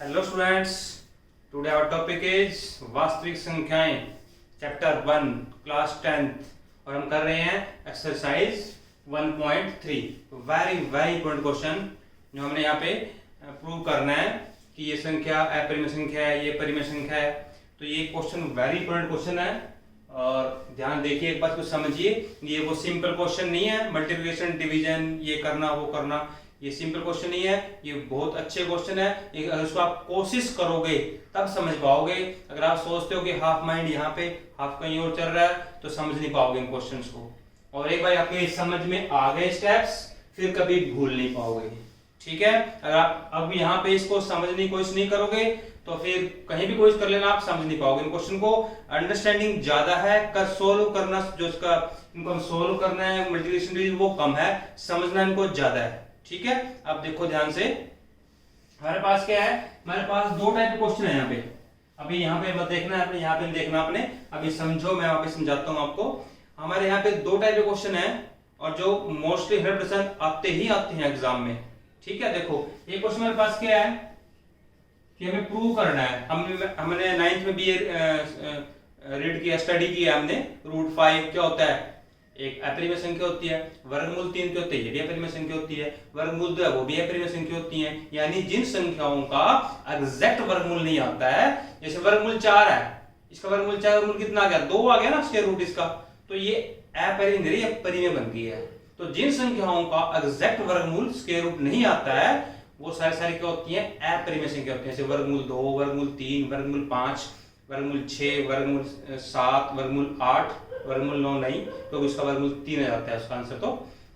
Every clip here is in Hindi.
Hello students, today our topic is वास्तविक संख्याएं चैप्टर 1 क्लास 10th और हम कर रहे हैं exercise 1.3। Very very important question जो हमने यहाँ पे प्रूव करना है कि ये संख्या अपरिमेय संख्या है, ये परिमेय संख्या है। तो ये क्वेश्चन वेरी इंपॉर्टेंट क्वेश्चन है और ध्यान देखिए, एक बात को समझिए। ये वो सिंपल क्वेश्चन नहीं है, मल्टीप्लिकेशन डिवीजन ये करना वो करना, ये सिंपल क्वेश्चन नहीं है। ये बहुत अच्छे क्वेश्चन है। अगर इसको आप कोशिश करोगे तब समझ पाओगे। अगर आप सोचते हो कि हाफ माइंड यहाँ पे हाफ कहीं और चल रहा है तो समझ नहीं पाओगे इन क्वेश्चंस को। और एक बार आपके समझ में आ गए स्टेप्स, फिर कभी भूल नहीं पाओगे। ठीक है, अगर आप अब यहाँ पे इसको समझने की कोशिश नहीं करोगे तो फिर कहीं भी कोशिश कर लेना, आप समझ नहीं पाओगे इन क्वेश्चन को। अंडरस्टैंडिंग ज्यादा है, कर सोल्व करना जो इसका इनको सोल्व करना है मल्टीप्लिकेशन वो कम है, समझना इनको ज्यादा है। ठीक है, अब देखो ध्यान से, हमारे पास क्या है, हमारे पास दो टाइप के क्वेश्चन है यहाँ पे। अभी यहाँ पे मत देखना है, अपने यहाँ पे देखना आपने, अभी समझो, मैं वापस समझाता हूँ आपको। हमारे यहाँ पे दो टाइप के क्वेश्चन है और जो मोस्टली 100% आते हैं एग्जाम में। ठीक है, देखो एक क्वेश्चन हमारे पास क्या है कि हमें प्रूव करना है। हमने 9th में भी रीड किया, स्टडी किया हमने। √5 क्या होता है, एक अपरिमेय संख्या होती है। वर्गमूल 3 क्या होती है, ये भी अपरिमेय संख्या होती है। वर्गमूल 2 है, वो भी अपरिमेय संख्या होती है। यानी जिन संख्याओं का एग्जैक्ट वर्गमूल नहीं आता है, जैसे वर्गमूल 4 है, इसका वर्गमूल 4 वर्गमूल कितना आ गया, 2 आ गया ना स्क्वायर रूट इसका, तो ये अपरिमेय अपरिमेय बन गई है। तो जिन संख्याओं का एग्जैक्ट वर्गमूल स्क्वायर रूट नहीं आता है वो सारी सारी क्या होती है, अपरिमेय संख्या होती है। जैसे वर्गमूल 2, वर्गमूल 3, वर्गमूल 5, वर्गमूल 6, वर्गमूल 7, वर्गमूल 8, वर्गमूल 9 नहीं, तो इसका वर्गमूल 3 आ जाता है उसका आंसर। तो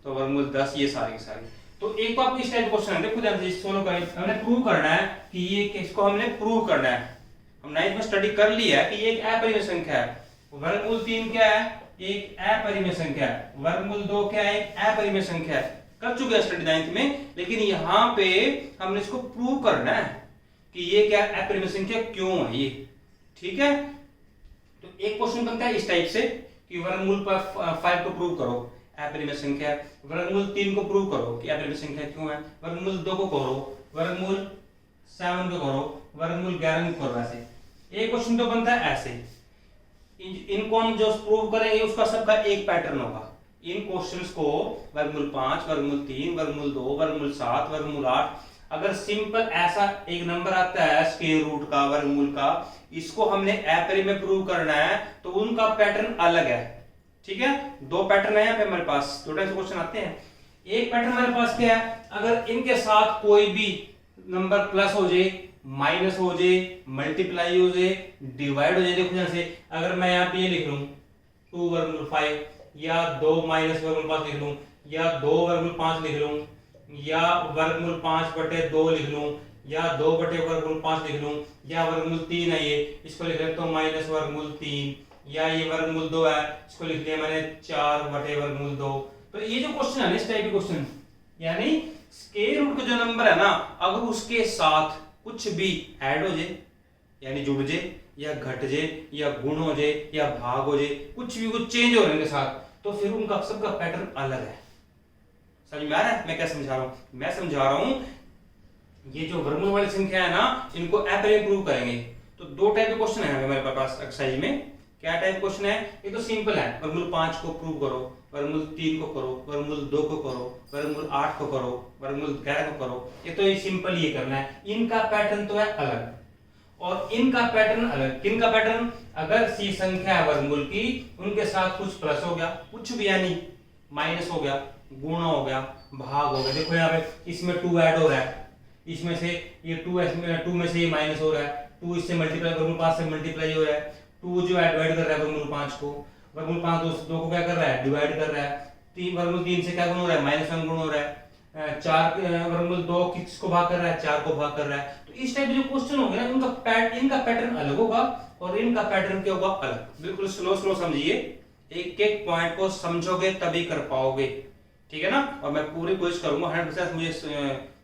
वर्गमूल 10, ये सारी की सारी। तो एक तो आपको इस टाइप क्वेश्चन है, देखो ध्यान से सोल्व करें। हमने प्रूव करना है कि ये इसको हमने प्रूव करना है। हम 9th में स्टडी कर लिया है कि ये एक अपरिमेय संख्या है। वर्गमूल 3 क्या है, एक अपरिमेय संख्या है। वर्गमूल 2 क्या है, एक अपरिमेय संख्या है। कर चुके हैं स्टडी 9th में, लेकिन यहाँ पे हमने इसको प्रूव करना है कि ये क्या अपरिमेय संख्या क्यों है ये। ठीक है, तो एक क्वेश्चन बनता है इस टाइप से कि वर्गमूल 5 को प्रूव करो अपरिमेय संख्या, वर्गमूल 3 को प्रूव करो कि अपरिमेय संख्या क्यों है, वर्गमूल 2 को करो, वर्गमूल 7 को करो, वर्गमूल 11 को करो। ऐसे एक क्वेश्चन तो बनता है ऐसे। इनको हम जो प्रूव करेंगे उसका सबका एक पैटर्न होगा। इन क्वेश्चंस को वर्गमूल 5, वर्गमूल 3, वर्गमूल 2, वर्गमूल 7, वर्गमूल 8, अगर सिंपल ऐसा एक नंबर आता है स्क्वायर रूट का, वर्गमूल का, इसको हमने अपरिमेय प्रूव करना है तो उनका पैटर्न अलग है। ठीक है, दो पैटर्न है यहाँ पे हमारे पास, दो टाइप से क्वेश्चन आते हैं। एक पैटर्न हमारे पास क्या है, अगर इनके साथ कोई भी नंबर प्लस हो जाए, माइनस हो जाए, मल्टीप्लाई हो जाए, डिवाइड हो जाए। देखो जैसे अगर मैं यहाँ पे ये लिख लूं 2 वर्गमूल 5, या 2 माइनस वर्गमूल 5 लिख लूं, या 2 वर्गमूल 5 लिख लूं, या वर्गमूल 5/2 लिख लूं, या 2/वर्गमूल 5 लिख लूं, या वर्गमूल 3 है ये, इसको लिख लेता हूं माइनस वर्गमूल 3, या ये वर्गमूल 2 है, इसको लिख लिया मैंने 4/वर्गमूल 2। तो ये जो क्वेश्चन है इस टाइप के क्वेश्चन, यानी स्क्वायर रूट का जो नंबर है ना, अगर उसके साथ कुछ भी ऐड हो जाए, यानी जुड़ जाए या घट जाए या गुण हो जाए या भाग हो जाए, कुछ भी कुछ चेंज हो रहे हैं उनके साथ, तो फिर उनका सबका पैटर्न अलग है। समझ में आ रहा है मैं क्या समझा रहा हूं? मैं समझा रहा हूं ये जो वर्गमूल वाली संख्या है ना, इनको अपरिमेय प्रूव करेंगे। तो दो टाइप के क्वेश्चन है हमारे पास एक्सरसाइज में। क्या टाइप क्वेश्चन है, ये तो सिंपल है, वर्गमूल 5 को प्रूव करो, वर्गमूल 3 को करो, वर्गमूल 2 को करो, वर्गमूल 8 को करो, वर्गमूल 11 को करो। ये तो ये सिंपल ये करना है। इनका पैटर्न तो है अलग और इनका पैटर्न अलग। किनका पैटर्न, अगर सी संख्या है वर्गमूल की, उनके साथ कुछ प्लस हो गया, कुछ भी यानी माइनस हो गया, गुणा हो गया, भाग हो गया। देखो यहाँ पे इसमें 2 ऐड हो रहा है, इसमें से ये 2 में से ये माइनस हो रहा है, 2 इससे मल्टीप्लाई, वर्गमूल 5 से मल्टीप्लाई हो रहा है, 2 जो डिवाइड कर रहा है वर्गमूल 5 को, वर्गमूल 5 2 को क्या कर रहा है, डिवाइड कर रहा है। 3 वर्गमूल 3 से क्या गुण हो रहा है, -1 गुण हो रहा है। 4 वर्गमूल 2 किसको भाग कर रहा है, 4 को भाग कर रहा है। तो इस टाइप जो क्वेश्चन होंगे ना, इनका पैटर्न अलग होगा और इनका पैटर्न क्या होगा, अलग। बिल्कुल स्लो समझिए, एक एक पॉइंट को समझोगे तभी कर पाओगे। ठीक है ना, और मैं पूरी कोशिश करूंगा 100%, मुझे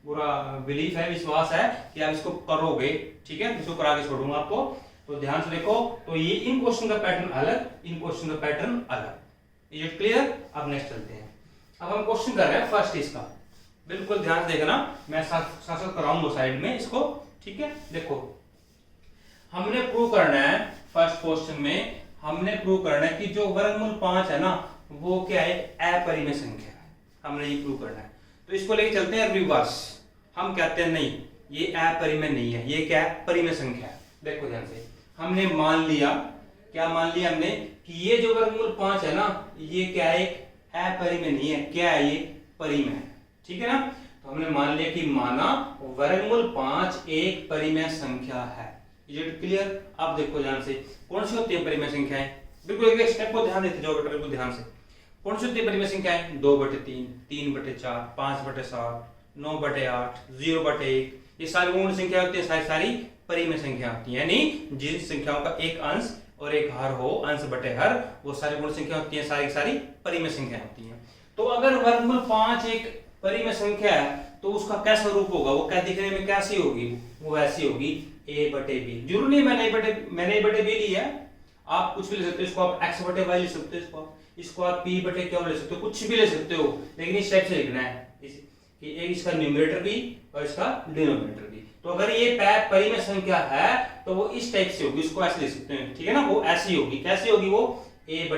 पूरा बिलीफ है, विश्वास है कि आप इसको करोगे। ठीक है, इसको करा के छोड़ूंगा आपको, तो ध्यान से देखो। तो ये इन क्वेश्चन का पैटर्न अलग, इन क्वेश्चन का पैटर्न अलग। ये क्लियर? अब नेक्स्ट चलते हैं। अब हम क्वेश्चन कर रहे हैं फर्स्ट इसका, बिल्कुल ध्यान से देखना, मैं साथ साथ कराऊंगा साइड में इसको। ठीक है, देखो हमने प्रूव करना है, फर्स्ट क्वेश्चन में हमने प्रूव करना है कि जो वर्गमूल 5 है ना वो क्या है, अपरिमेय संख्या है, हमने ये प्रूव करना है। तो इसको लेके चलते हैं रिवर्स, हम कहते हैं नहीं ये अपरिमेय नहीं है, ये क्या है, परिमेय संख्या है। देखो ध्यान से, हमने मान लिया, क्या मान लिया हमने कि ये जो वर्गमूल 5 है ना ये क्या है, अपरिमेय नहीं है, क्या है ये, परिमेय है, ठीक है ना। तो हमने मान लिया कि माना वर्गमूल 5 एक परिमेय संख्या है। Is it clear? अब देखो ध्यान से, कौन सी होती है परिमेय संख्याएं, बिल्कुल एक स्टेप को ध्यान देते जाओ बेटा, बिल्कुल ध्यान से। कौन सी होती है परिमेय संख्याएं, 2/3, 3/4, 5/7, 9/8, 0/1, ये सारी पूर्ण संख्या होती है, सारी परिमेय संख्या होती है, यानी जिन संख्याओं का एक अंश और एक हर हो, अंश बटे हर, वो सारी पूर्ण संख्या होती है, सारी सारी परिमेय संख्या होती है। तो अगर वर्गमूल 5 एक परिमेय संख्या है तो उसका कैसा रूप होगा, वो क्या दिखने में कैसी होगी, वो ऐसी होगी a/b। जरूर नहीं मैंने a/b ली है, आप कुछ भी ले सकते हो, इसको आप x/y ले सकते हो, इसको आप p/q ले सकते हो, कुछ भी ले सकते हो, लेकिन इस टाइप से लिखना है कि एक इसका न्यूमरेटर भी और इसका डिनोमिनेटर भी। तो अगर ये परिमेय संख्या है तो वो इस टाइप से होगी, इसको ऐसे लिख सकते हैं, ठीक है ना, वो ऐसी होगी, कैसी होगी वो, a/b,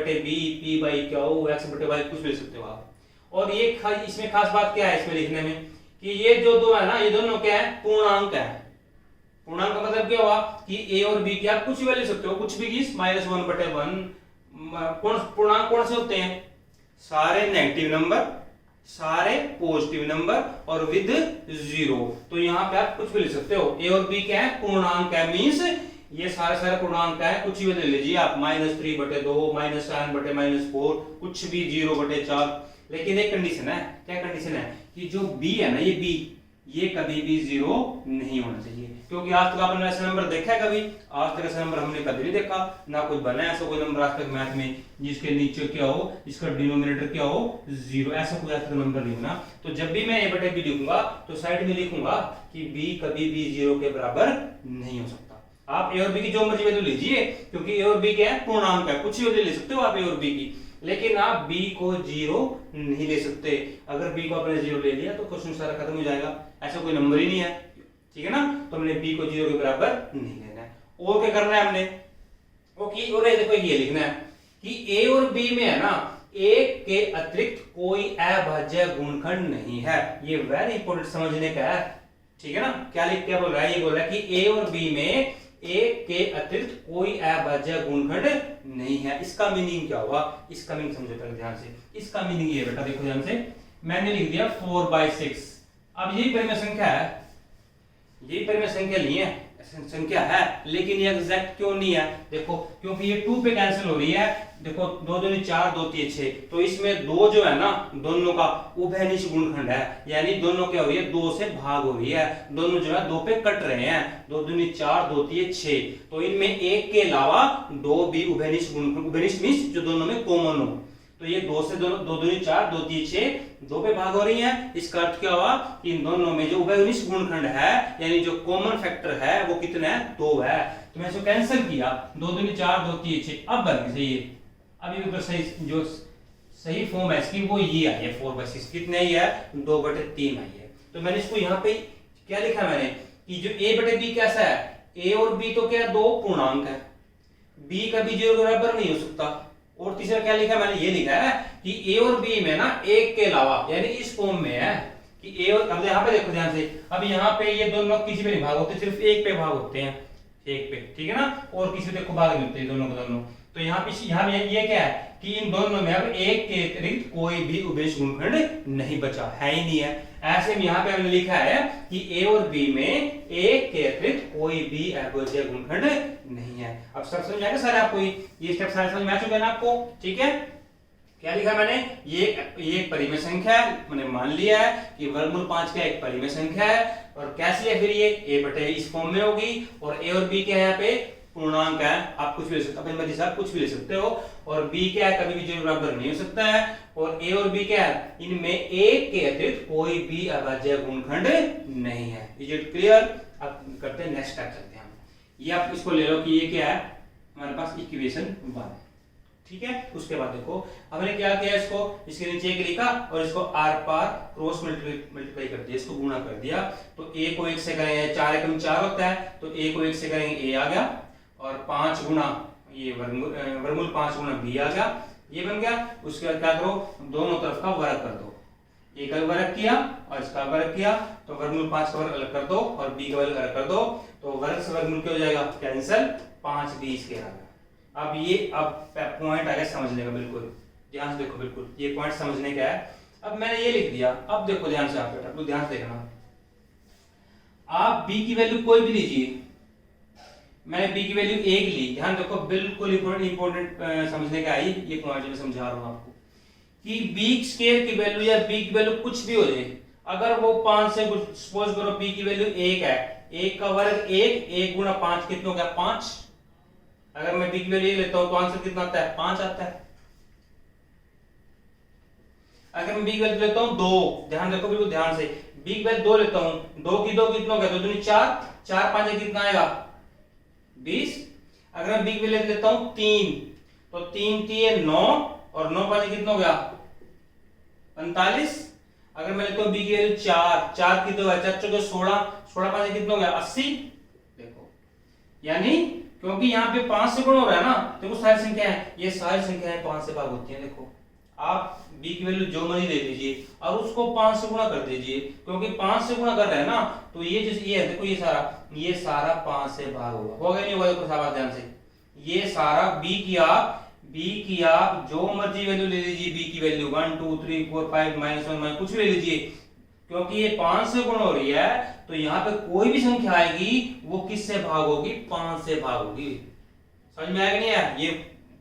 p/q, x/y, कुछ भी ले सकते हो आप। और ये इसमें खास बात क्या है इसमें लिखने में, कि ये जो दो है ना, ये दोनों क्या है, पूर्णांक है। पूर्णांक का मतलब क्या हुआ कि a और b की आप कुछ भी ले सकते हो, कुछ भी, -1/1। पूर्णांक कौन से होते हैं, सारे नेगेटिव नंबर, सारे पॉजिटिव नंबर और विद 0। तो यहाँ पे आप कुछ भी ले सकते हो, a और b क्या है, पूर्णांक है, मींस ये सारे पूर्णांक है, कुछ भी ले लीजिए आप, -3/2, -7/-4, कुछ भी 0/4। लेकिन एक कंडीशन है, क्या कंडीशन है, कि जो b है ना, ये b, ये कभी भी 0 नहीं होना चाहिए, क्योंकि आज तक आपने ऐसा नंबर देखा है कभी, आज तक ऐसा नंबर हमने कभी नहीं देखा, ना कोई बना ऐसा कोई नंबर आज तक मैथ में जिसके नीचे क्या हो, जिसका डिनोमिनेटर क्या हो, 0, ऐसा कोई आज तक नंबर नहीं होना। तो जब भी मैं a/b लिखूंगा तो साइड में लिखूंगा कि b कभी भी 0 के बराबर नहीं हो सकता। आप a और b की जो मर्जी वैल्यू लीजिए, क्योंकि a और b क्या है, पूर्णांक है, कुछ भी वैल्यू ले सकते हो आप a और b की, लेकिन आप b को 0 नहीं ले सकते। अगर b को आपने 0 ले लिया तो क्वेश्चन सारा खत्म हो जाएगा, ऐसा कोई नंबर ही नहीं है, ठीक है ना। तो हमने b को 0 के बराबर नहीं लेना है। और क्या करना है हमने, ओके, और देखो ये लिखना है कि a और b में है ना, एक के अतिरिक्त कोई अभाज्य गुणनखंड नहीं है। ये वेरी इंपॉर्टेंट समझने का है, ठीक है ना। क्या बोल रहा है, ये बोल रहा है कि a और b में एक के अतिरिक्त कोई अभाज्य गुणनखंड नहीं है। इसका मीनिंग क्या हुआ, इसका मीनिंग समझो पहले ध्यान से। इसका मीनिंग ये बेटा देखो ध्यान से, मैंने लिख दिया 4/6। अब यही परिमेय संख्या है, यही परिमेय संख्या नहीं है, संख्या है, लेकिन ये एग्जैक्ट क्यों नहीं है, देखो क्योंकि ये 2 पे कैंसिल हो रही है। देखो 2 दूनी 4, 2 3 6, तो इसमें 2 जो है ना, दोनों का उभयनिष्ठ गुणनखंड है, यानी दोनों क्या हो रही है, 2 से भाग हो रही है, दोनों जो है 2 पे कट रहे हैं, 2 दूनी 4, 2 3 6, तो इनमें एक के अलावा 2 भी उभयनिष्ठ गुणनखंड, उभयनिष्ठ मींस जो दोनों में कॉमन हो, तो ये 2 से 2 दूनी 4, 2 3 6, 2 पे भाग हो रही है। इसका अर्थ क्या हुआ कि इन दोनों में जो उभयनिष्ठ गुणनखंड है, यानी जो कॉमन फैक्टर है, वो कितना है, 2 है। तो मैं इसको कैंसिल किया, 2 दूनी 4, 2 3 6, अब बन गई ये, अब ये बिल्कुल सही, जो सही फॉर्म है इसकी वो ये आई है, 4/6 कितने आई है, 2/3 आई है। तो मैंने इसको यहाँ पे क्या लिखा मैंने, कि जो a/b कैसा है, a और b तो क्या 2 पूर्णांक है, b कभी 0 के बराबर नहीं हो सकता। और तीसरा क्या लिखा मैंने, ये लिखा है कि a और b में ना एक के अलावा, यानी इस फॉर्म में है कि a और, अब यहाँ पे देखो ध्यान से, अब यहाँ पे ये दोनों किसी पे नहीं भाग होते, सिर्फ एक पे भाग होते हैं, एक पे, ठीक है ना, और किसी पे देखो भाग नहीं होते दोनों को दोनों। तो यहाँ पे ये क्या है कि इन दोनों में अब एक के अतिरिक्त कोई भी उभयनिष्ठ गुणनखंड नहीं बचा, है ही नहीं है। ऐसे में यहाँ पे हमने लिखा है कि a और b में एक के अतिरिक्त कोई भी अभाज्य गुणनखंड नहीं है। अब सब समझ आएगा सारे आपको, ये स्टेप सारे समझ में आ चुके हैं ना आपको, ठीक है। क्या लिखा मैंने, ये एक परिमेय संख्या है, मैंने मान लिया है कि वर्गमूल 5 का एक परिमेय संख्या है, और कैसी है फिर ये, a/, इस फॉर्म में होगी, और a और b क्या है, यहाँ पे पूर्णांक है, आप कुछ भी ले सकते हो, अपनी मर्जी से आप कुछ भी ले सकते हो, और b क्या है, कभी भी 0 बराबर नहीं हो सकता है, और a और b क्या है, इनमें एक के अतिरिक्त कोई भी अभाज्य गुणनखंड नहीं है। Is it clear? अब करते हैं नेक्स्ट स्टेप, चलते हैं हम। ये आप इसको ले लो कि ये क्या है, हमारे पास इक्वेशन 1, ठीक है। उसके बाद देखो हमने क्या किया, इसको इसके नीचे एक लिखा और इसको आर पार क्रॉस मल्टीप्लाई कर दिया, इसको गुणा कर दिया। तो ए को 1 से करेंगे, 4 एकम 4 होता है, तो ए को 1 से करेंगे ए आ गया, और 5 गुना ये वर्गमूल 5 गुना बी आ गया, ये बन गया। उसके बाद क्या करो, दोनों तरफ का वर्ग कर दो, ए का वर्ग किया और इसका वर्ग किया, तो वर्गमूल 5 का वर्ग अलग कर दो और बी का वर्ग अलग कर दो, तो वर्ग से वर्गमूल क्या हो जाएगा, कैंसिल, 5 20 के आ गया। अब ये पॉइंट आ गया समझने का, बिल्कुल ध्यान से देखो, बिल्कुल ये पॉइंट समझने का है। अब मैंने ये लिख दिया, अब देखो ध्यान से, आप बेटा तो ध्यान से देखना, आप b की वैल्यू कोई भी लीजिए, मैंने b की वैल्यू 1 ली, ध्यान देखो बिल्कुल इंपॉर्टेंट समझने का है ये पॉइंट मैं समझा रहा हूं आपको, कि b स्क्वायर की वैल्यू या b की वैल्यू कुछ भी हो जाए, अगर वो 5 से, सपोज करो b की वैल्यू 1 है, 1 का वर्ग 1 गुणा 5 कितना हो गया 5, अगर मैं b की वैल्यू लेता हूं तो आंसर कितना आता है 5 आता है। अगर मैं b की वैल्यू लेता हूं 2, ध्यान रखो बिल्कुल ध्यान से, b की वैल्यू 2 लेता हूं, 2 की 2 कितना हो गया, 2 दूनी 4, 4 5 कितना आएगा 20। अगर मैं b की वैल्यू लेता हूं 3, तो 3 3 9 और 9 5 कितना हो गया 45। अगर मैं लेता हूं b की वैल्यू 4, 4 की 2 है, 4 4 16, 16 5 कितना हो गया 80। देखो यानी क्योंकि यहाँ पे 5 से गुणा हो रहा है ना, देखो सारी संख्या है, ये सारी संख्याएं 5 से भाग होती हैं। देखो आप b की वैल्यू जो मर्जी ले लीजिए और उसको 5 से गुणा कर दीजिए, क्योंकि 5 से गुणा कर रहे हैं ना, तो ये जैसे ये है, देखो ये सारा 5 से भाग होगा नहीं होगा, देखो सारा ध्यान से, ये सारा b की आप जो मर्जी वैल्यू ले लीजिए, b की वैल्यू 1 2 3 4 5 -1 कुछ भी ले लीजिए, क्योंकि ये 5 से गुणा हो रही है, तो यहाँ पे कोई भी संख्या आएगी वो किससे भाग होगी, 5 से भाग होगी। समझ में आएगा नहीं यार, ये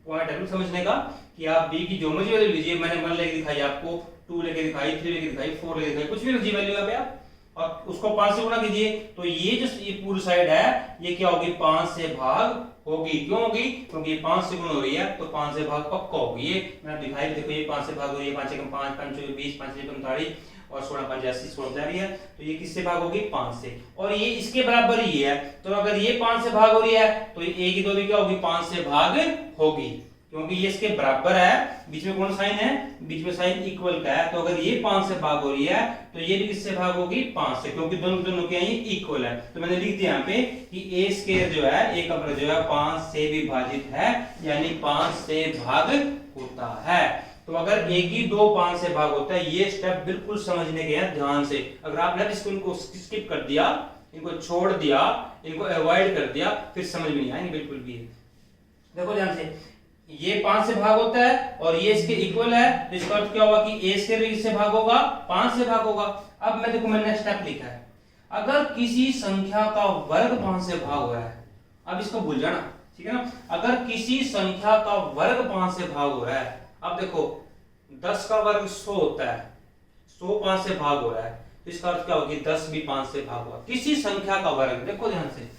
पॉइंट है समझने का, कि आप b की जो मर्जी वैल्यू लीजिए, मैंने 1 लेके दिखाई आपको, 2 लेके दिखाई, 3 लेके दिखाई, 4 लेके दिखाई, कुछ भी लीजिए वैल्यू यहाँ पे आप, और उसको 5 से गुणा कीजिए, तो ये जो ये पूरी साइड है ये क्या होगी 5 से भाग होगी। क्यों होगी, क्योंकि ये 5 से गुणा हो रही है, तो 5 से भाग पक्का होगी। ये मैंने दिखाई, देखो ये 5 से भाग हो रही है, 5 एकम 5 5 20 5 एकम 45 और 16 5 80 16 जा रही है, तो ये किससे भाग होगी 5 से, और ये इसके बराबर ही है, तो अगर ये 5 से भाग हो रही है तो ये a की 2 भी क्या होगी 5 से भाग होगी, क्योंकि ये इसके बराबर है, बीच में कौन साइन है, बीच में साइन इक्वल का है, तो अगर ये 5 से भाग हो रही है तो ये भी किससे भाग होगी 5 से, क्योंकि दोनों के ये इक्वल है। तो मैंने लिख दिया यहाँ पे कि a स्क्वायर जो है, a का वर्ग जो है 5 से विभाजित है, यानी 5 से भाग होता है। तो अगर a की 2 5 से भाग होता है, ये स्टेप बिल्कुल समझने के हैं ध्यान से, अगर आपने इसको इनको स्किप कर दिया, इनको छोड़ दिया, इनको अवॉइड कर दिया, फिर समझ में नहीं आएंगे बिल्कुल भी। देखो ध्यान से, ये 5 से भाग होता है और ये इसके इक्वल है, तो इसका अर्थ क्या होगा कि a स्क्वायर इससे भाग होगा 5 से भाग होगा। अब मैं देखो मैंने स्टेप लिखा है, अगर किसी संख्या का वर्ग 5 से भाग हो रहा है, अब इसको भूल जाना, ठीक है ना, अगर किसी संख्या का वर्ग 5 से भाग हो रहा है, अब देखो 10 का वर्ग 100 होता है, 100 5 से भाग हो रहा है, तो इसका अर्थ क्या होगा 10 भी 5 से भाग होगा। किसी संख्या का वर्ग, देखो ध्यान से,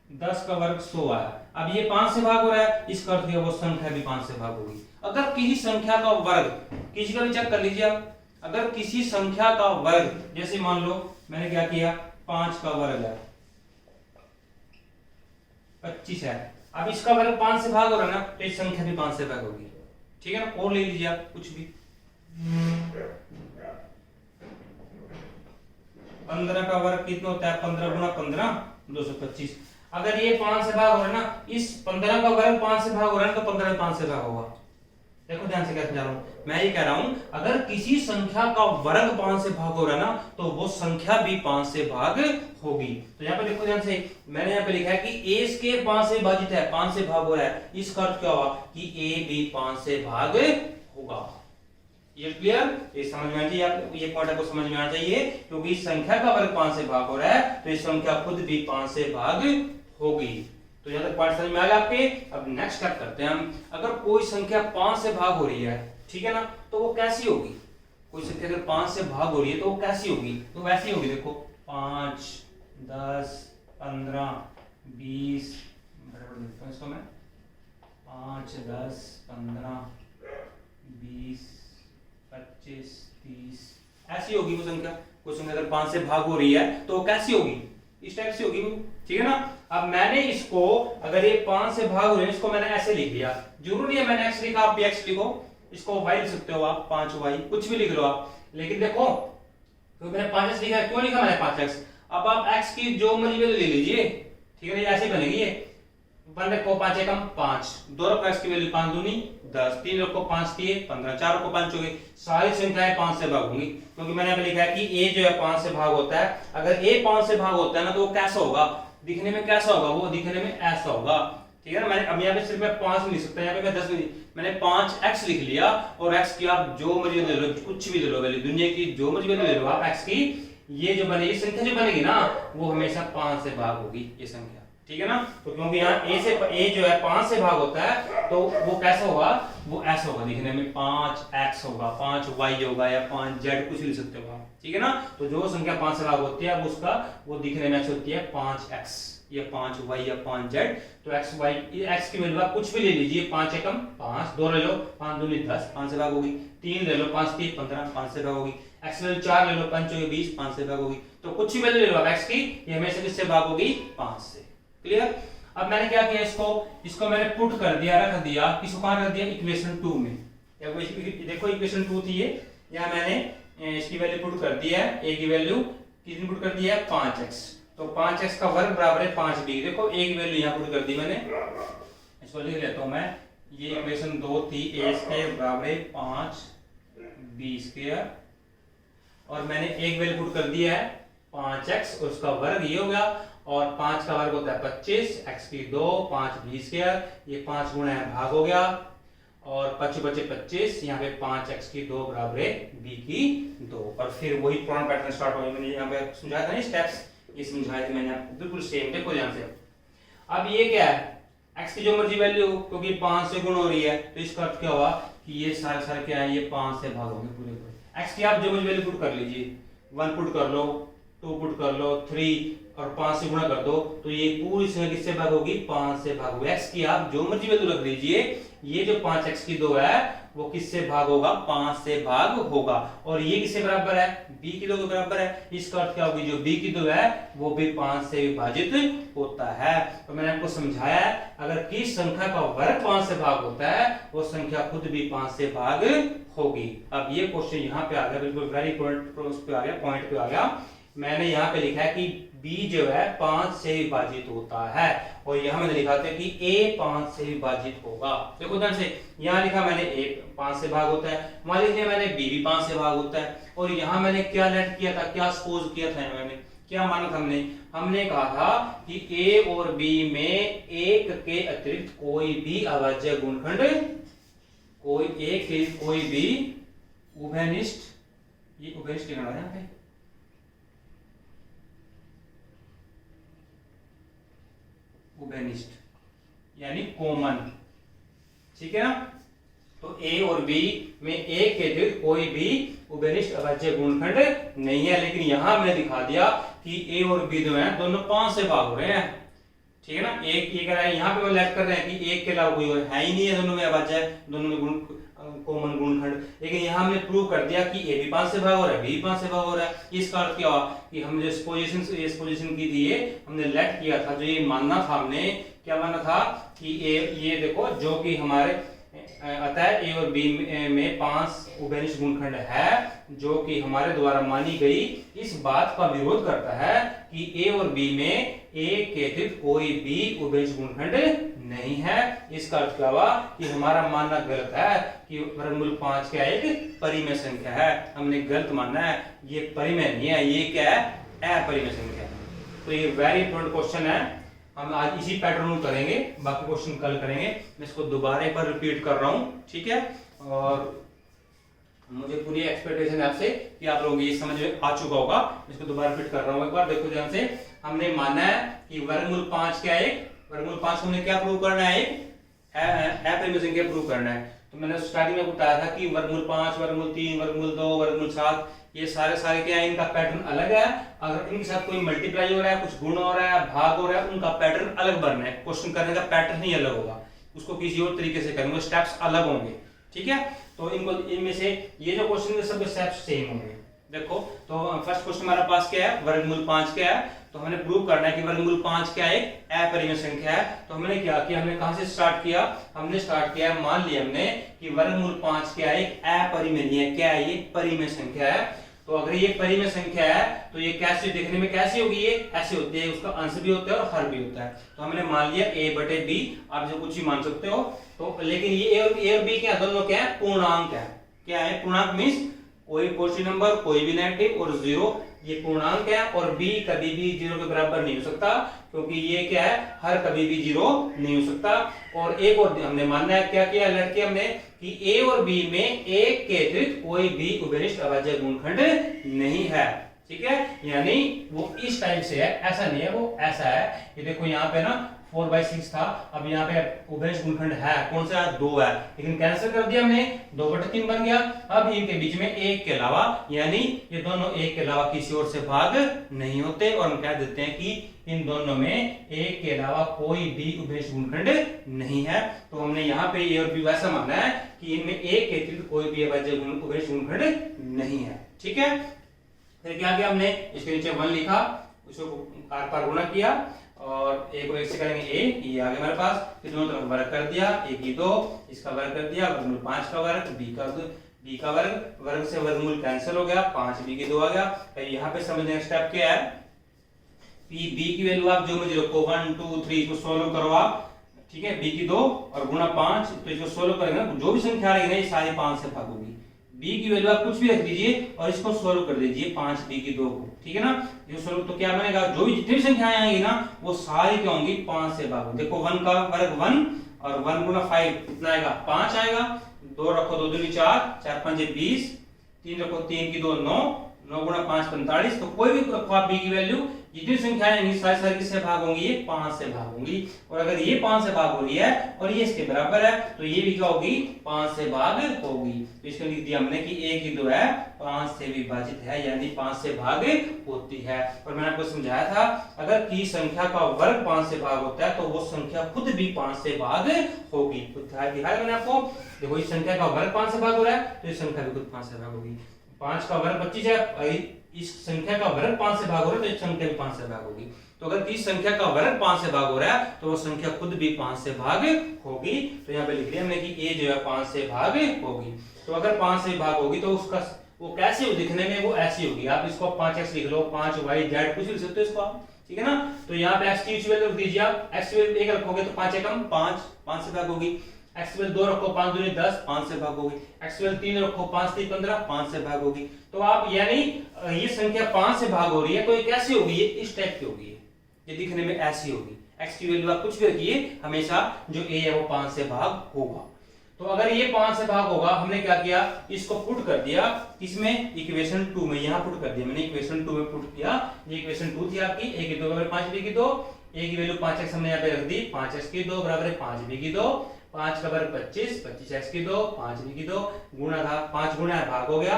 10 का वर्ग 100 आया, अब ये 5 से भाग हो रहा है, इसका अर्थ है वो संख्या भी 5 से भाग होगी। अगर किसी संख्या का वर्ग, किसी का भी चेक कर लीजिए आप, अगर किसी संख्या का वर्ग, जैसे मान लो मैंने क्या किया 5 का वर्ग है 25 है, अब इसका वर्ग 5 से भाग हो रहा है ना, तो इस संख्या भी 5 से भाग होगी, ठीक है ना। और ले लीजिए आप कुछ भी, 15 का वर्ग कितना होता है, 15 गुना 15 225। अगर ये 5 से भाग हो रहा है ना, इस 15 का वर्ग 5 से भाग हो रहा है, तो 15 5 से भाग होगा। देखो ध्यान से क्या समझा रहा हूं, मैं ये कह रहा हूं अगर किसी संख्या का वर्ग 5 से भाग हो रहा है ना, तो वो संख्या भी 5 से भाग होगी। तो यहाँ पे देखो ध्यान से, मैंने यहाँ पे लिखा है कि a स्क्वायर 5 से विभाजित है, 5 से भाग हो रहा है, इसका अर्थ क्या होगा कि a भी 5 से भाग होगा। ये क्लियर, ये समझ में आना चाहिए, आप ये पॉइंट आपको समझ में आना चाहिए, क्योंकि इस संख्या का वर्ग 5 से भाग हो रहा है, तो इस संख्या खुद भी 5 से भाग होगी। तो यहाँ तक पॉइंट समझ में आ गया आपके। अब नेक्स्ट स्टेप करते हैं हम, अगर कोई संख्या 5 से भाग हो रही है, ठीक है ना, तो वो कैसी होगी, कोई संख्या अगर 5 से भाग हो रही है तो वो कैसी होगी, तो वैसी होगी, देखो 5 10 15 20, इसको मैं 5 10 15 20 25 30, ऐसी होगी वो संख्या। कोई संख्या अगर 5 से भाग हो रही है तो वो कैसी होगी, इस टाइप से होगी वो, ठीक है ना। अब मैंने इसको, अगर ये 5 से भाग रहे हैं, इसको मैंने ऐसे लिख दिया, जरूरी नहीं है मैंने x लिखा, आप भी x लिखो, इसको y लिख सकते हो आप, 5y कुछ भी लिख लो आप, लेकिन देखो तो मैंने 5x लिखा, क्यों लिखा मैंने 5x? अब आप x की जो मर्जी वैल्यू ले लीजिए, ठीक है, ऐसे बनेगी ये, 1 रखो 5 एकम 5, 2 रखो x की वैल्यू 5 दूनी 10, 3 रखो 5 दिए 15, 4 रखो 5 हो गई, सारी संख्याएं 5 से भाग होंगी, क्योंकि मैंने यहाँ पे लिखा है कि a जो है 5 से भाग होता है। अगर a 5 से भाग होता है ना, तो वो कैसा होगा, दिखने में कैसा होगा, वो दिखने में ऐसा होगा, ठीक है ना। मैंने अब यहाँ पे सिर्फ मैं 5 नहीं लिख सकता, यहाँ पे मैं 10 नहीं, मैंने 5x लिख लिया, और x की आप जो मर्जी ले लो, कुछ भी ले लो वैल्यू, दुनिया की जो मर्जी वैल्यू ले लो आप x की, ये जो बनेगी संख्या जो बनेगी ना, वो हमेशा 5 से भाग होगी ये संख्या, ठीक है ना। तो क्योंकि यहाँ a जो है 5 से भाग होता है, तो वो कैसा होगा, वो ऐसा होगा दिखने में, 5x होगा, 5y होगा, या 5z कुछ लिख सकते हो आप, ठीक है ना। तो जो संख्या 5 से भाग होती है उसका वो दिखने में ऐसी होती है 5x या 5y या 5z। तो x की वैल्यू आप कुछ भी ले लीजिए, 5 एकम 5, 2 ले लो, 5 दूनी 10, 5 से भाग होगी, 3 ले लो, 5 3 15, 5 से भाग होगी, x वैल्यू 4 ले लो, 5 4 20, 5 से भाग होगी। तो कुछ भी वैल्यू ले लो x की, ये हमेशा किससे भाग होगी, 5 से। क्लियर। अब मैंने क्या किया, इसको मैंने पुट कर दिया, रख दिया, किसको कहां रख दिया, इक्वेशन 2 में। देखो इक्वेशन 2 थी ये, यहां मैंने इसकी वैल्यू पुट कर दी है, a की वैल्यू कितनी पुट कर दी है, 5x, तो 5x का वर्ग बराबर है 5b। देखो a की वैल्यू यहां पुट कर दी मैंने, इसको लिख लेता हूं मैं, ये इक्वेशन 2 थी, a स्क्वायर बराबर है 5b स्क्वायर, और मैंने एक वैल्यू पुट कर दिया है 5x, और उसका वर्ग ये हो गया, और 5 का वर्ग होता है 25, x की 2, 5b स्क्वायर, ये 5 गुणा है भाग हो गया, और 5 बचे 25, यहाँ पे 5x की 2 बराबर है b की 2, और फिर वही पुराना पैटर्न स्टार्ट हो गया। मैंने यहाँ पे समझाया था ना स्टेप्स, ये समझाया था मैंने आपको, बिल्कुल सेम, देखो ध्यान से। अब ये क्या है, x की जो मर्जी वैल्यू, क्योंकि 5 से गुण हो रही है, तो इसका अर्थ क्या हुआ कि ये सारे क्या है, ये 5 से भाग होंगे पूरे पूरे। x की आप जो मर्जी वैल्यू पुट कर लीजिए, 1 पुट कर लो, 2 पुट कर लो, 3 और 5 से गुणा कर दो, तो ये पूरी संख्या किससे भाग होगी, 5 से भाग होगी। x की आप जो मर्जी वैल्यू रख लीजिए, ये जो 5x की 2 है वो किससे भाग होगा, 5 से भाग होगा, और ये किससे बराबर है, b की 2 के बराबर है। इसका अर्थ क्या होगी, जो b की 2 है वो भी 5 से विभाजित होता है। तो मैंने आपको समझाया है, अगर किस संख्या का वर्ग 5 से भाग होता है, वो संख्या खुद भी 5 से भाग होगी। अब ये क्वेश्चन यहाँ पे आ गया, बिल्कुल वेरी इंपॉर्टेंट पे आ गया, पॉइंट पे आ गया। मैंने यहाँ पे लिखा है कि b जो है 5 से विभाजित होता है, और यहाँ मैंने लिखा था कि a 5 से विभाजित होगा। देखो ध्यान से, यहाँ लिखा मैंने a 5 से भाग होता है, वहां लिख दिया मैंने b भी 5 से भाग होता है, और यहाँ मैंने क्या लेट किया था, क्या सपोज किया था, मैंने क्या माना था, हमने कहा था कि a और b में एक के अतिरिक्त कोई भी अभाज्य गुणनखंड, कोई भी उभयनिष्ठ, ये उभयनिष्ठ लिखना है यहाँ पे, उभयनिष्ठ यानी कॉमन, ठीक है ना। तो a और b में एक के अतिरिक्त कोई भी उभयनिष्ठ अभाज्य गुणनखंड नहीं है, लेकिन यहां मैंने दिखा दिया कि a और b जो है दोनों 5 से भाग हो रहे हैं, ठीक है ना। एक ये कह रहा है, यहाँ पे वो लेट कर रहे हैं कि एक के अलावा कोई है ही नहीं है, दोनों में अभाज्य है, दोनों में गुण कॉमन गुणनखंड। लेकिन यहाँ हमने प्रूव कर दिया कि a भी 5 से भाग हो रहा है, b भी 5 से भाग हो रहा है। इसका अर्थ क्या हुआ कि हमने जो पोजीशन की थी, ये हमने लेट किया था, जो ये मानना था, हमने क्या माना था कि ये देखो, जो कि हमारे अतः a और b में 5 उभयनिष्ठ गुणनखंड है, जो कि हमारे द्वारा मानी गई इस बात का विरोध करता है कि a और b में एक के अतिरिक्त कोई भी उभयनिष्ठ गुणनखंड नहीं है। इसका अर्थ क्या हुआ कि हमारा मानना गलत है कि वर्गमूल 5 क्या एक परिमेय संख्या है, हमने गलत मानना है, ये परिमेय नहीं है, ये क्या है, अपरिमेय संख्या है। तो ये वेरी इंपॉर्टेंट क्वेश्चन है, हम आज इसी पैटर्न में करेंगे, बाकी क्वेश्चन कल करेंगे। मैं इसको दोबारा एक बार रिपीट कर रहा हूँ, ठीक है, और मुझे पूरी एक्सपेक्टेशन है आपसे कि आप लोग ये समझ में आ चुका होगा। इसको दोबारा रिपीट कर रहा हूँ एक बार, देखो ध्यान से। हमने माना है कि वर्गमूल 5 क्या है, वर्गमूल 5 हमने क्या प्रूव करना है, अपरिमेय संख्या प्रूव करना है। तो मैंने स्टार्टिंग में बताया था कि वर्गमूल 5, वर्गमूल 3, वर्गमूल 2, वर्गमूल 7, ये सारे क्या है, इनका पैटर्न अलग है। अगर इनके साथ कोई मल्टीप्लाई हो रहा है, कुछ गुण हो रहा है, भाग हो रहा है, उनका पैटर्न अलग बनना है, क्वेश्चन करने का पैटर्न ही अलग होगा, उसको किसी और तरीके से करेंगे, स्टेप्स अलग होंगे, ठीक है। तो इनको इनमें से ये जो क्वेश्चन है सब स्टेप्स सेम होंगे। देखो, तो फर्स्ट क्वेश्चन हमारे पास क्या है, वर्गमूल 5 क्या है, तो तो हमने प्रूव करना है कि वर्गमूल 5 क्या एक अपरिमेय संख्या है। तो हमने क्या किया, हमने कहां से स्टार्ट किया, हमने स्टार्ट किया, मान लिया हमने कि वर्गमूल 5 क्या एक अपरिमेय नहीं है, क्या है ये परिमेय संख्या है। तो अगर ये परिमेय संख्या है तो ये कैसे दिखने में कैसी होगी, ये ऐसे होती है, उसका अंश भी होता है और हर भी होता है। तो हमने मान लिया a बटे b, आप जो कुछ ही मान सकते हो। तो लेकिन ये a और b क्या दोनों क्या है, पूर्णांक है। क्या है पूर्णांक, मींस कोई पॉजिटिव नंबर कोई भी नेगेटिव और जीरो, ये पूर्णांक है। और b कभी भी जीरो के बराबर नहीं हो सकता, क्योंकि ये क्या है, हर कभी भी जीरो नहीं हो सकता। और एक और हमने मानना है, क्या किया लड़के हमने कि a और b में एक के अतिरिक्त कोई भी उभयनिष्ठ अभाज्य गुणनखंड नहीं है। ठीक है, यानी वो इस टाइप से है, ऐसा नहीं है, वो ऐसा है। ये देखो यहाँ पे ना 4/6 था, अब यहाँ पे उभयनिष्ठ गुणनखंड है, कौन सा, 2 है, लेकिन कैंसिल कर दिया हमने, 2/3 बन गया। अब इनके बीच में एक के अलावा, यानी ये दोनों एक के अलावा किसी और से भाग नहीं होते, और हम कह देते हैं कि इन दोनों में एक के अलावा कोई भी उभयनिष्ठ गुणनखंड नहीं है। तो हमने यहाँ पे ए और बी वैसा माना है कि इनमें एक के अतिरिक्त कोई भी अभाज्य उभयनिष्ठ गुणनखंड नहीं है। ठीक है, फिर क्या किया हमने, इसके नीचे 1 लिखा, उसको आर पार गुणा किया, और एक को एक से करेंगे a, ये आ गया हमारे पास। फिर दोनों तरफ वर्ग कर दिया, a की 2, इसका वर्ग कर दिया, वर्गमूल 5 का वर्ग, b का वर्ग, वर्ग से वर्गमूल कैंसिल हो गया, 5b की 2 आ गया। फिर यहाँ पे समझने का स्टेप क्या है, p b की वैल्यू आप जो मुझे रखो 1 2 3, इसको सोल्व करो आप। ठीक है, b की 2 और गुणा 5, तो इसको सोल्व करेंगे ना, जो भी संख्या आएगी ना ये सारी 5 से भाग होगी। b की वैल्यू आप कुछ भी रख दीजिए और इसको सोल्व कर दीजिए 5b की 2 को। ठीक है ना, ये सोल्व तो क्या बनेगा, जो भी जितनी भी संख्याएं आएंगी ना वो सारी क्या होंगी, 5 से भाग। देखो 1 का वर्ग 1 और 1 गुना 5 कितना आएगा, 5 आएगा। 2 रखो 2 दूनी 4, 4 5 20, 3 रखो 3 की 2 9, 9 गुना 5 45। तो कोई भी रखो आप b की वैल्यू, जितनी संख्याएं आएंगी सारी किससे भाग होंगी, ये 5 से भाग होंगी। और अगर ये 5 से भाग हो रही है और ये इसके बराबर है तो ये भी क्या होगी, 5 से भाग होगी। तो इसको लिख दिया हमने कि a की 2 है 5 से विभाजित है, यानी 5 से भाग होती है। और मैंने आपको समझाया था, अगर की संख्या का वर्ग 5 से भाग होता है तो वो संख्या खुद भी 5 से भाग होगी। तो ध्यान दिखाया मैंने आपको, देखो इस संख्या का वर्ग 5 से भाग हो रहा है तो इस संख्या भी खुद 5 से भाग होगी। 5 का वर्ग 25 है, इस संख्या का वर्ग 5 से भाग हो रहा है तो इस संख्या भी 5 से भाग होगी। तो अगर इस संख्या का वर्ग 5 से भाग हो रहा है तो वो संख्या खुद भी 5 से भाग होगी। तो यहाँ पे लिख दिया हमने कि a जो है 5 से भाग होगी। तो अगर 5 से भाग होगी तो उसका वो कैसे हो दिखने में, वो ऐसी होगी। आप इसको 5x लिख लो, 5y z कुछ लिख सकते हो इसको आप। ठीक है ना, तो यहाँ पे x की वैल्यू रख दीजिए आप, x की वैल्यू 1 रखोगे तो 5 एकम 5 से भाग होगी। x की वैल्यू 2 रखो, 5 दूनी 10, 5 से भाग होगी। x की वैल्यू 3 रखो, 5 3 15, 5 से भाग होगी। तो आप यानी ये संख्या 5 से भाग हो रही है तो ये कैसी होगी, ये इस टाइप की होगी, ये दिखने में ऐसी होगी। x की वैल्यू आप कुछ भी रखिए, हमेशा जो a है वो 5 से भाग होगा। तो अगर ये 5 से भाग होगा, हमने क्या किया, इसको पुट कर दिया इसमें इक्वेशन 2 में, यहाँ पुट कर दिया मैंने, इक्वेशन 2 में पुट किया। ये इक्वेशन 2 थी आपकी, a की 2 बराबर 5b की 2, a की वैल्यू 5x हमने यहाँ पे रख दी, 5x की 2 बराबर 5b की 2, 5 का वर्ग 25, 25x की 2, 5b की 2, गुणा था 5 गुणा है भाग हो गया,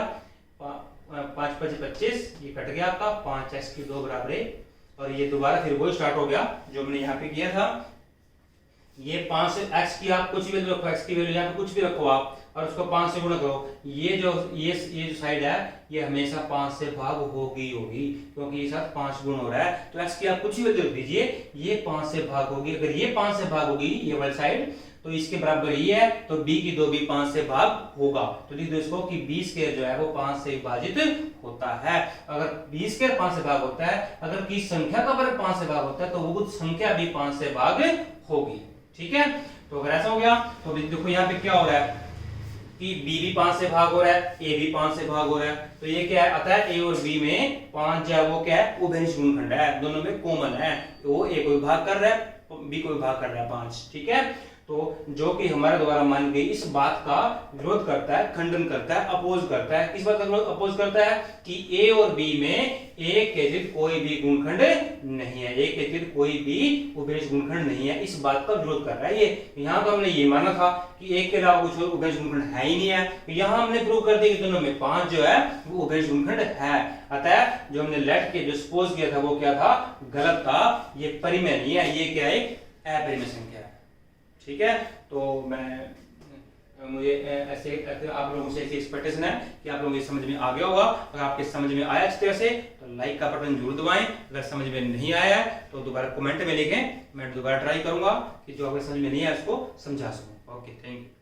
5 5 25, ये कट गया आपका, 5x की 2 बराबर है। और ये दोबारा फिर वही स्टार्ट हो गया जो हमने यहाँ पे किया था। ये 5 से x की आप कुछ भी वैल्यू रखो, x की वैल्यू यहाँ पे कुछ भी रखो आप, और उसको 5 से गुणा करो। ये जो साइड है ये हमेशा 5 से भाग होगी, क्योंकि ये साथ 5 गुण हो रहा है। तो x की आप कुछ भी वैल्यू रख दीजिए, ये 5 से भाग होगी। अगर ये 5 से भाग होगी ये वाली साइड, तो इसके बराबर ये है, तो b की 2 भी 5 से भाग होगा। तो लिख दो इसको कि 20 के जो है वो 5 से विभाजित होता है। अगर 20 के 5 से भाग होता है, अगर किसी संख्या का वर्ग 5 से भाग होता है तो वो कुछ संख्या भी 5 से भाग होगी। ठीक है, तो अगर ऐसा हो गया तो देखो यहाँ पे क्या हो रहा है कि b भी 5 से भाग हो रहा है, a भी 5 से भाग हो रहा है। तो ये क्या है, अतः a और b में 5 जो है वो क्या है, उभयनिष्ठ गुणनखंड है, दोनों में कॉमन है। वो a को विभाग कर रहा है, b को विभाग कर रहा है 5। ठीक है, तो जो कि हमारे द्वारा मानी गई इस बात का विरोध करता है, खंडन करता है, अपोज करता है। किस बात का अपोज करता है कि a और b में एक के अतिरिक्त कोई भी गुणनखंड नहीं है, एक के अतिरिक्त कोई भी उभयनिष्ठ गुणनखंड नहीं है, इस बात का विरोध कर रहा है ये। यहाँ तो हमने ये माना था कि एक के अलावा कुछ उभयनिष्ठ गुणनखंड है ही नहीं है, यहाँ हमने प्रूव कर दिया कि दोनों में 5 जो है वो उभयनिष्ठ गुणनखंड है। अतः जो हमने लेट के जो सपोज किया था वो क्या था, गलत था, ये परिमेय नहीं है, ये क्या है, एक अपरिमेय संख्या है। ठीक है, तो मैं मुझे ऐसे आप लोगों से ऐसी एक्सपेक्टेशन है कि आप लोगों को समझ में आ गया होगा। अगर आपके समझ में आया अच्छी तरह से तो लाइक का बटन जरूर दबाएं। अगर समझ में नहीं आया है तो दोबारा कमेंट में लिखें, मैं दोबारा ट्राई करूंगा कि जो आपके समझ में नहीं आया उसको समझा सकूं। Okay, thank you.